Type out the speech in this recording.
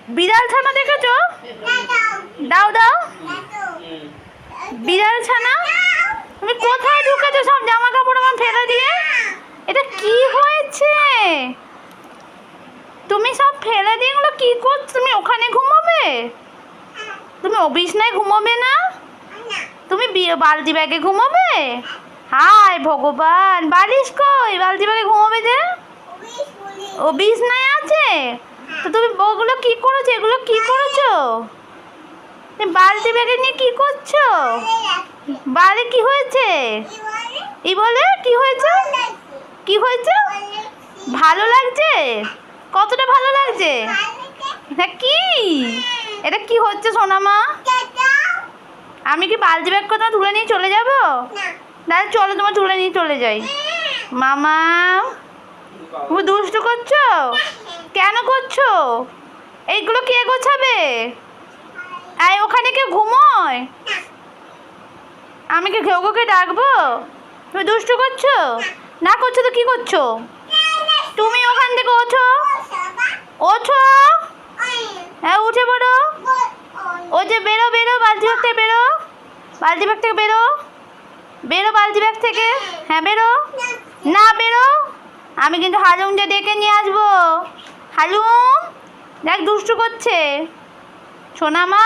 বিড়াল ছানা দেখেছো? দাও দাও। বিড়াল ছানা তুমি কোথায় ঢুকেছো? সব জামা কাপড় আমার ফেলে দিয়ে। এটা কি হয়েছে? তুমি সব ফেলে দিয়ে এগুলো কি করছো? তুমি ওখানে ঘুমোবে? তুমি বিছনায় ঘুমোবে না? তুমি বালতি ব্যাগে ঘুমোবে? হায় ভগবান, বালিশ কই? বালতি ব্যাগে ঘুমোবে যে? ও বিছনায় আছে? তো তুমি ওগুলো কি করেছো? এগুলো কি করেছো? তুমি বালতি ব্যাগে নিয়ে কি করছো? বালে কি হয়েছে? বলে কি হয়েছে? কি হয়েছে? ভালো লাগছে? কতটা ভালো লাগছে? হ্যাঁ কি এটা কি হচ্ছে সোনামা? আমি কি বালতি ব্যাগ কথা তুলে নিয়ে চলে যাবো? তাহলে চলো তোমার তুলে নিয়ে চলে যাই। মামা তুমি দুষ্টু করছো? কেন করছো? এইগুলো কে গোছাবে? এই ওখানে কেউ ঘুমোয়? আমি কি ঘেউকে ডাকবো? তুমি দুষ্টু করছো? না করছো তো কি করছো? তুমি ওখান থেকে ওঠো, ওঠো। হ্যাঁ উঠে পড়ো। ও যে বেরো বেরো, বালতি ব্যাগ থেকে বেরো, বালতি ব্যাগ থেকে বেরো, বেরো বালতি ব্যাগ থেকে। হ্যাঁ বেরো। না বেরো। আমি কিন্তু হালুমকে ডেকে নিয়ে আসবো। হালুম দেখ দুষ্টু করছে সোনামা।